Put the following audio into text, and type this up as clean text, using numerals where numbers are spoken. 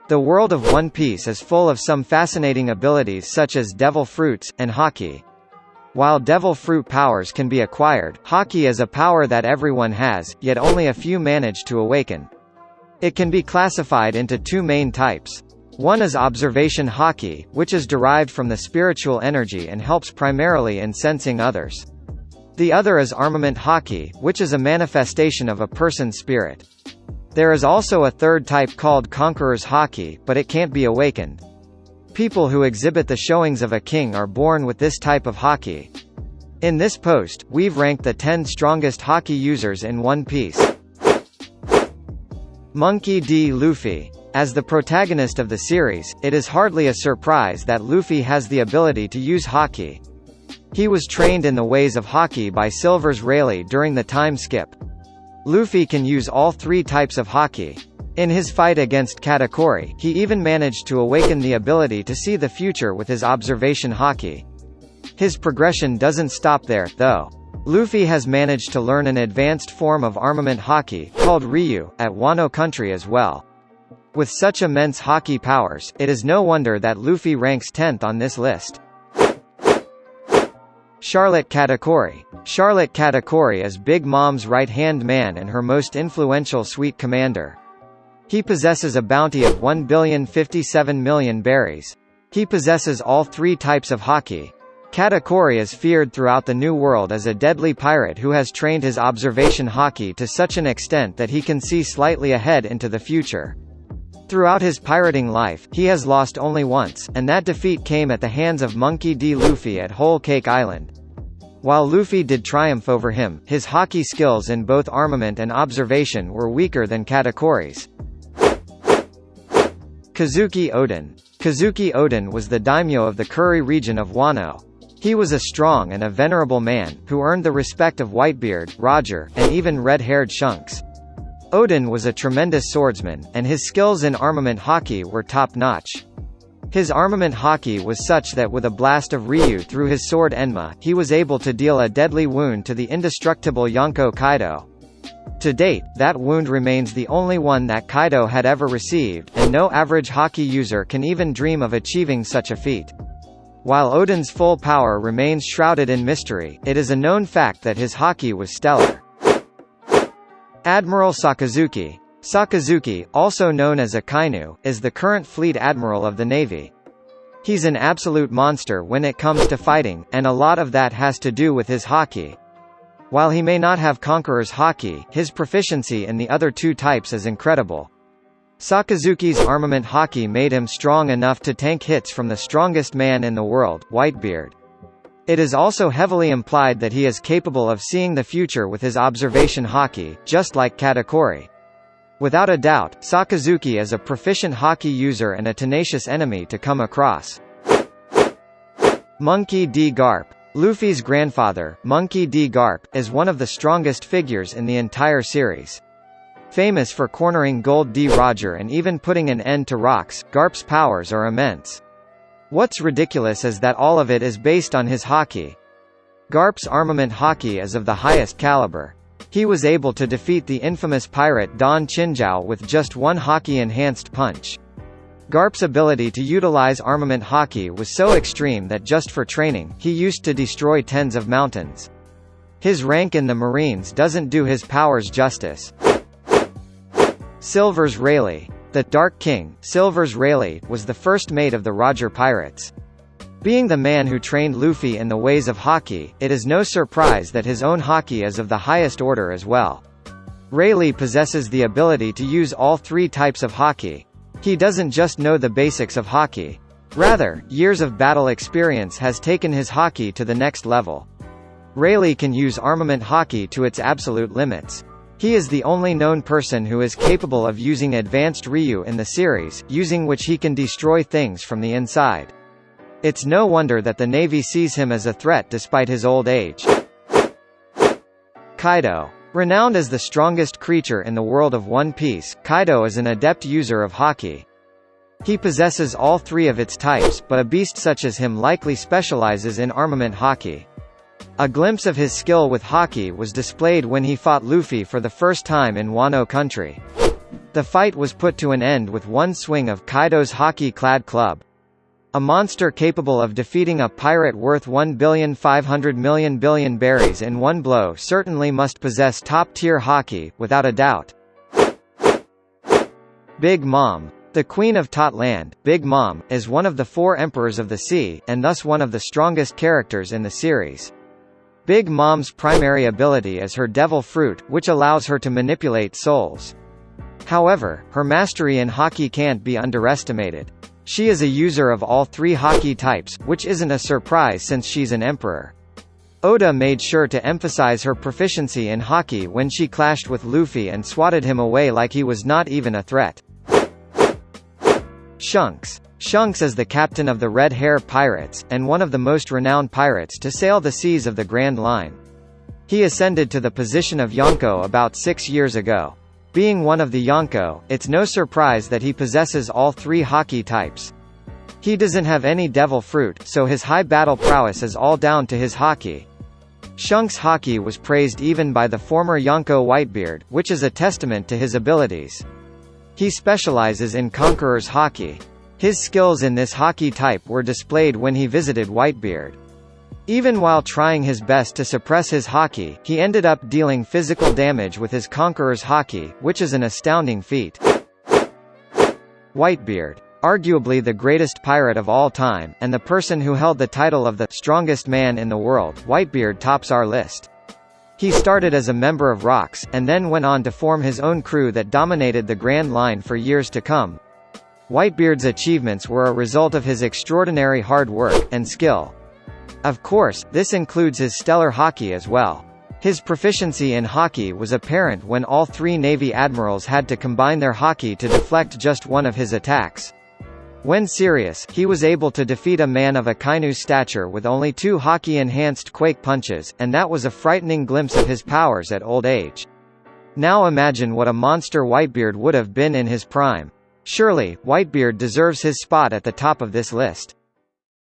The world of One Piece is full of some fascinating abilities such as devil fruits, and Haki. While devil fruit powers can be acquired, Haki is a power that everyone has, yet only a few manage to awaken. It can be classified into two main types. One is observation Haki, which is derived from the spiritual energy and helps primarily in sensing others. The other is armament Haki, which is a manifestation of a person's spirit. There is also a third type called Conqueror's Haki, but it can't be awakened. People who exhibit the showings of a king are born with this type of Haki. In this post, we've ranked the 10 strongest Haki users in One Piece. Monkey D. Luffy. As the protagonist of the series, it is hardly a surprise that Luffy has the ability to use Haki. He was trained in the ways of Haki by Silver's Rayleigh during the time skip. Luffy can use all three types of Haki. In his fight against Katakuri, he even managed to awaken the ability to see the future with his observation Haki. His progression doesn't stop there, though. Luffy has managed to learn an advanced form of armament Haki, called Ryu, at Wano Country as well. With such immense Haki powers, it is no wonder that Luffy ranks 10th on this list. Charlotte Katakuri. Charlotte Katakuri is Big Mom's right-hand man and her most influential sweet commander. He possesses a bounty of 1,057,000,000 berries. He possesses all three types of Haki. Katakuri is feared throughout the New World as a deadly pirate who has trained his observation Haki to such an extent that he can see slightly ahead into the future. Throughout his pirating life, he has lost only once, and that defeat came at the hands of Monkey D. Luffy at Whole Cake Island. While Luffy did triumph over him, his Haki skills in both armament and observation were weaker than Katakuri's. Kazuki Oden. Kazuki Oden was the daimyo of the Kuri region of Wano. He was a strong and a venerable man, who earned the respect of Whitebeard, Roger, and even red-haired Shanks. Oden was a tremendous swordsman, and his skills in armament Haki were top-notch. His armament Haki was such that with a blast of Ryu through his sword Enma, he was able to deal a deadly wound to the indestructible Yonko Kaido. To date, that wound remains the only one that Kaido had ever received, and no average Haki user can even dream of achieving such a feat. While Oden's full power remains shrouded in mystery, it is a known fact that his Haki was stellar. Admiral Sakazuki. Sakazuki, also known as Akainu, is the current fleet admiral of the Navy. He's an absolute monster when it comes to fighting, and a lot of that has to do with his Haki. While he may not have Conqueror's Haki, his proficiency in the other two types is incredible. Sakazuki's armament Haki made him strong enough to tank hits from the strongest man in the world, Whitebeard. It is also heavily implied that he is capable of seeing the future with his observation Haki, just like Katakuri. Without a doubt, Sakazuki is a proficient Haki user and a tenacious enemy to come across. Monkey D. Garp. Luffy's grandfather, Monkey D. Garp, is one of the strongest figures in the entire series. Famous for cornering Gold D. Roger and even putting an end to Rocks, Garp's powers are immense. What's ridiculous is that all of it is based on his Haki. Garp's armament Haki is of the highest caliber. He was able to defeat the infamous pirate Don Chinjiao with just one Haki-enhanced punch. Garp's ability to utilize armament Haki was so extreme that just for training, he used to destroy tens of mountains. His rank in the Marines doesn't do his powers justice. Silver's Rayleigh. The Dark King, Silver's Rayleigh, was the first mate of the Roger Pirates. Being the man who trained Luffy in the ways of Haki, it is no surprise that his own Haki is of the highest order as well. Rayleigh possesses the ability to use all three types of Haki. He doesn't just know the basics of Haki. Rather, years of battle experience has taken his Haki to the next level. Rayleigh can use armament Haki to its absolute limits. He is the only known person who is capable of using advanced Ryu in the series, using which he can destroy things from the inside. It's no wonder that the Navy sees him as a threat despite his old age. Kaido. Renowned as the strongest creature in the world of One Piece, Kaido is an adept user of Haki. He possesses all three of its types, but a beast such as him likely specializes in armament Haki. A glimpse of his skill with Haki was displayed when he fought Luffy for the first time in Wano Country. The fight was put to an end with one swing of Kaido's Haki-clad club. A monster capable of defeating a pirate worth 1,500,000,000,000,000 berries in one blow certainly must possess top-tier Haki, without a doubt. Big Mom. The Queen of Tot Land, Big Mom, is one of the 4 Emperors of the Sea, and thus one of the strongest characters in the series. Big Mom's primary ability is her Devil Fruit, which allows her to manipulate souls. However, her mastery in Haki can't be underestimated. She is a user of all 3 Haki types, which isn't a surprise since she's an emperor. Oda made sure to emphasize her proficiency in Haki when she clashed with Luffy and swatted him away like he was not even a threat. Shanks. Shanks is the captain of the Red Hair Pirates, and one of the most renowned pirates to sail the seas of the Grand Line. He ascended to the position of Yonko about 6 years ago. Being one of the Yonko, it's no surprise that he possesses all 3 Haki types. He doesn't have any Devil Fruit, so his high battle prowess is all down to his Haki. Shanks' Haki was praised even by the former Yonko Whitebeard, which is a testament to his abilities. He specializes in Conqueror's Haki. His skills in this Haki type were displayed when he visited Whitebeard. Even while trying his best to suppress his Haki, he ended up dealing physical damage with his Conqueror's Haki, which is an astounding feat. Whitebeard. Arguably the greatest pirate of all time, and the person who held the title of the strongest man in the world, Whitebeard tops our list. He started as a member of Rocks, and then went on to form his own crew that dominated the Grand Line for years to come. Whitebeard's achievements were a result of his extraordinary hard work and skill. Of course, this includes his stellar Haki as well. His proficiency in Haki was apparent when all 3 Navy admirals had to combine their Haki to deflect just one of his attacks. When serious, he was able to defeat a man of Akainu's stature with only 2 Haki-enhanced quake punches, and that was a frightening glimpse of his powers at old age. Now imagine what a monster Whitebeard would have been in his prime. Surely, Whitebeard deserves his spot at the top of this list.